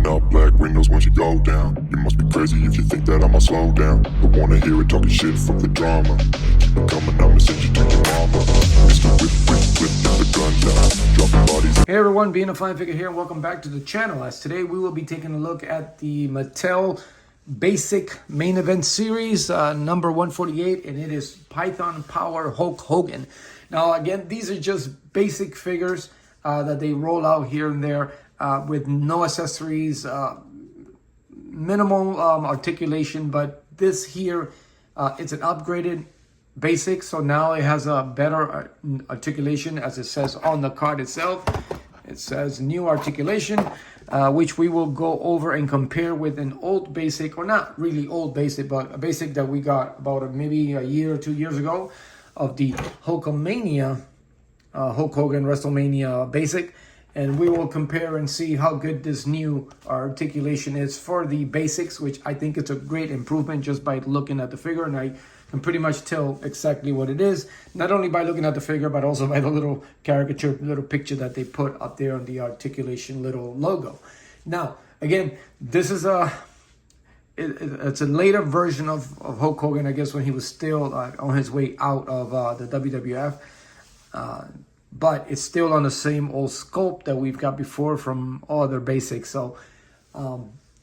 up black windows when you go down. You must be crazy if you think that I'ma slow down. Don't wanna hear it talking shit from the drama. Keep it coming, I'ma send you to your mama. Mr. Whip, whip, get the gun down. Dropping bodies. Hey everyone, Being a Flying Figure here, and welcome back to the channel. As today we will be taking a look at the Mattel Basic Main Event Series, number 148, and it is Python Power Hulk Hogan. Now again, these are just basic figures that they roll out here and there with no accessories, minimal articulation, but this here, it's an upgraded basic, so now it has a better articulation, as it says on the card itself. It says new articulation, which we will go over and compare with an old basic, or not really old basic, but a basic that we got about maybe a year or 2 years ago of the Hulkamania, Hulk Hogan WrestleMania basic. And we will compare and see how good this new articulation is for the basics, which I think it's a great improvement just by looking at the figure. And I can pretty much tell exactly what it is, not only by looking at the figure, but also by the little caricature, little picture that they put up there on the articulation little logo. Now, again, this is it's a later version of Hulk Hogan, I guess, when he was still on his way out of the WWF. But it's still on the same old sculpt that we've got before from all other basics. So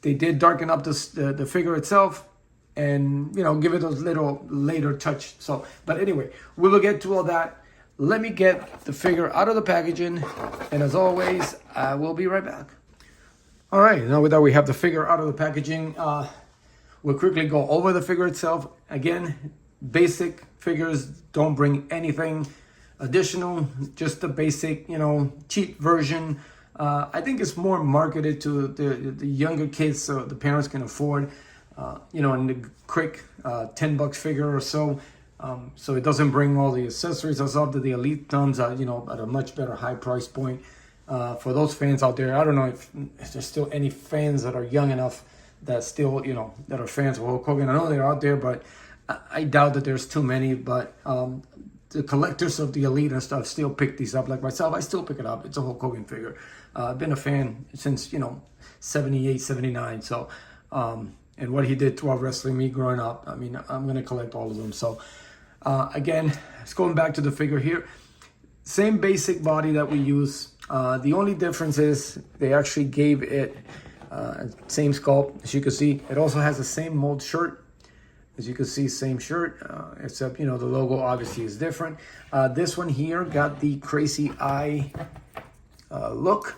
they did darken up the figure itself and, you know, give it a little later touch. So, but anyway, we will get to all that. Let me get the figure out of the packaging. And as always, I will be right back. All right, now that we have the figure out of the packaging, we'll quickly go over the figure itself. Again, basic figures don't bring anything additional, just the basic, you know, cheap version. I think it's more marketed to the younger kids, so the parents can afford, you know, in the quick $10 figure or so. So it doesn't bring all the accessories as up to the Elite comes, you know, at a much better high price point. For those fans out there, I don't know if there's still any fans that are young enough that still, you know, that are fans of Hulk Hogan. I know they're out there, but I doubt that there's too many. But the collectors of the Elite and stuff still pick these up. Like myself, I still pick it up. It's a Hulk Hogan figure. I've been a fan since, you know, 78, 79. So, and what he did to our wrestling, me growing up, I mean, I'm going to collect all of them. So, again, it's going back to the figure here. Same basic body that we use. The only difference is they actually gave it same sculpt. As you can see, it also has the same mold shirt. As you can see, same shirt, except, you know, the logo obviously is different. This one here got the crazy eye look,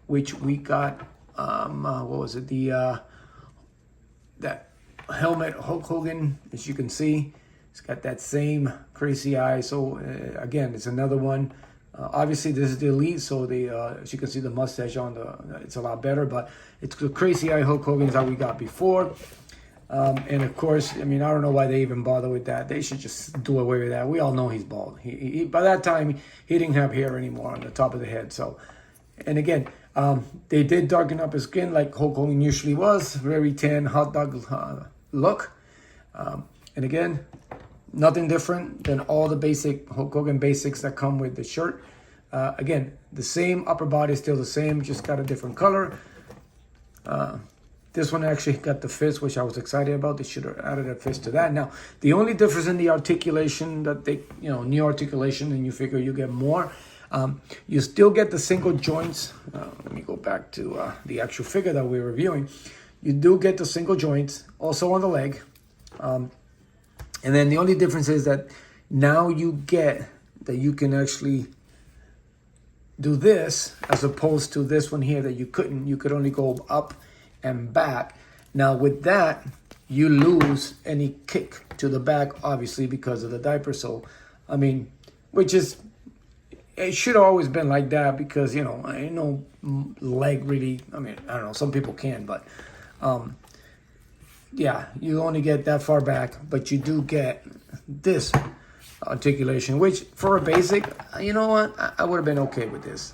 which we got, what was it? That helmet Hulk Hogan, as you can see, it's got that same crazy eye. So again, it's another one. Obviously, this is the Elite, so as you can see, the mustache on it's a lot better, but it's the crazy eye Hulk Hogan's that we got before. And of course, I mean, I don't know why they even bother with that. They should just do away with that. We all know he's bald. He by that time, he didn't have hair anymore on the top of the head. So, and again, they did darken up his skin like Hulk Hogan usually was. Very tan, hot dog look. And again, nothing different than all the basic Hulk Hogan basics that come with the shirt. Again, the same upper body is still the same, just got a different color. This one actually got the fist, which I was excited about. They should have added a fist to that. Now, the only difference in the articulation that they, you know, new articulation, and you figure you get more. You still get the single joints. Let me go back to the actual figure that we're reviewing. You do get the single joints, also on the leg. And then the only difference is that now you get that you can actually do this, as opposed to this one here that you couldn't. You could only go up and back. Now with that, you lose any kick to the back, obviously, because of the diaper. So, I mean, which is, it should have always been like that, because, you know, I ain't no leg really. I mean, I don't know, some people can, but yeah, you only get that far back, but you do get this articulation, which for a basic, you know what, I would have been okay with this.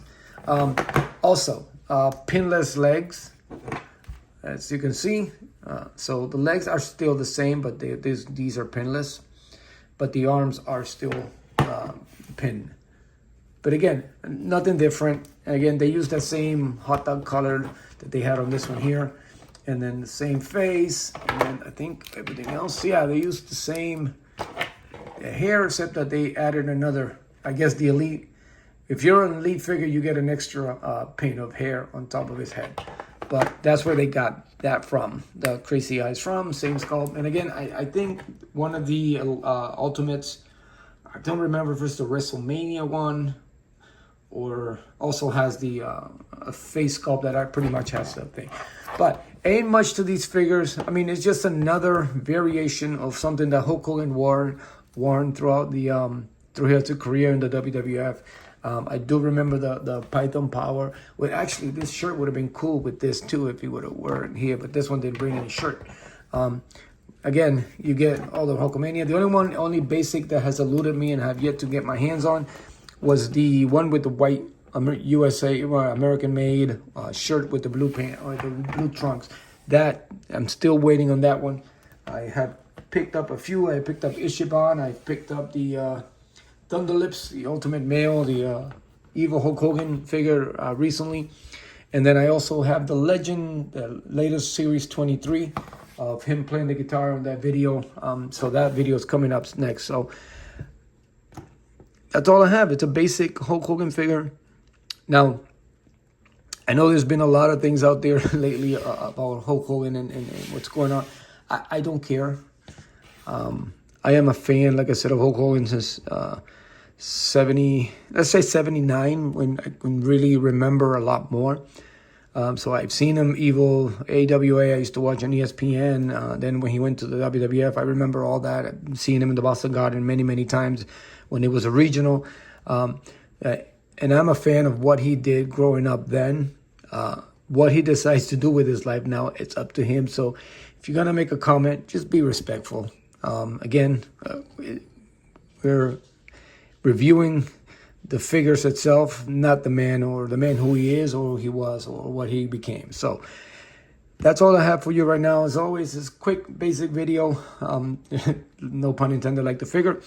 Also, pinless legs. As you can see, so the legs are still the same, but these are pinless, but the arms are still pinned. But again, nothing different. Again, they used that same hot dog color that they had on this one here. And then the same face. And then I think everything else. Yeah, they used the same hair, except that they added another, I guess the Elite. If you're an Elite figure, you get an extra paint of hair on top of his head. But that's where they got that from. The Crazy Eyes from, same sculpt. And again, I think one of the Ultimates, I don't remember if it's the WrestleMania one, or also has the a face sculpt that I pretty much has that thing. But ain't much to these figures. I mean, it's just another variation of something that Hulk Hogan worn throughout the through his career in the WWF. I do remember the Python Power. Well, actually, this shirt would have been cool with this too if he would have worn it here, but this one didn't bring any shirt. Again, you get all the Hulkamania. The only basic that has eluded me and have yet to get my hands on was the one with the white USA American-made shirt with the blue pant or the blue trunks. That I'm still waiting on that one. I have picked up a few. I picked up Ishiban. I picked up the Thunder Lips, the Ultimate Male, the Evil Hulk Hogan figure recently. And then I also have the Legend, the latest Series 23 of him playing the guitar on that video. So that video is coming up next. So that's all I have. It's a basic Hulk Hogan figure. Now, I know there's been a lot of things out there lately about Hulk Hogan and what's going on. I don't care. I am a fan, like I said, of Hulk Hogan since 79, when I can really remember a lot more. So I've seen him Evil, AWA. I used to watch on ESPN. Then when he went to the WWF, I remember all that. I've seen him in the Boston Garden many, many times when it was a regional. And I'm a fan of what he did growing up then. What he decides to do with his life now, it's up to him. So if you're going to make a comment, just be respectful. Again, we're reviewing the figures itself, not the man or the man who he is or who he was or what he became. So that's all I have for you right now. As always, this quick, basic video. No pun intended, like the figure.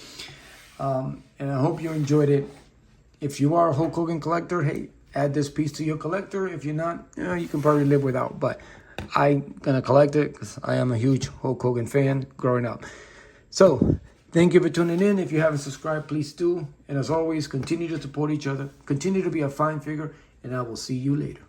And I hope you enjoyed it. If you are a Hulk Hogan collector, hey, add this piece to your collector. If you're not, you can probably live without. But I'm going to collect it because I am a huge Hulk Hogan fan growing up. So thank you for tuning in. If you haven't subscribed, please do. And as always, continue to support each other. Continue to be a fine figure. And I will see you later.